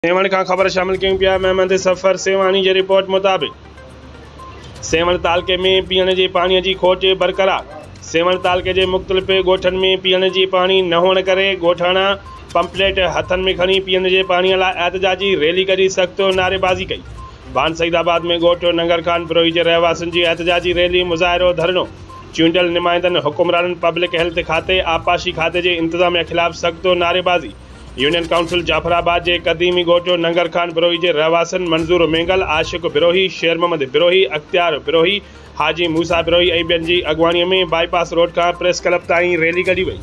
सेवण का ख़बर शामिल क्यों पिया महमद सफ़र सेवानी जी रिपोर्ट मुताबिक़ सेवण तालके में पीअण जे पाणीअ जी खोट बरक़रार। सेवण तालके जे मुख़्तलिफ़ ॻोठनि में पीअण जी पाणी न हुअण करे ॻोठाणा पंपलेट हथनि में खणी पीअण जे पाणीअ लाइ एहतजाजी रैली कढी सख़्त नारेबाज़ी कई। बान सईदाबाद में ॻोठ नंगर खान बिरोही जे रहवासियुनि जी एहतजाजी रैली मुज़ाहिरो धरणो चूंडियल नुमाइंदनि हुकुमराननि पब्लिक हेल्थ खाते आपाशी खाते जे इंतज़ामिया ख़िलाफ़ सख़्त नारेबाज़ी। यूनियन काउंसिल जाफराबाद के कदीमी ॻोठ नंगर खान बिरोही के रहवासियुनि मंजूर मेंगल आशिक बिरोही शेर मोहम्मद बिरोही अख्तियार बिरोही हाजी मूसा बिरोही ऐं ॿियनि जी अॻवानीअ में बाईपास रोड का प्रेस क्लब ताईं रैली कढी वई।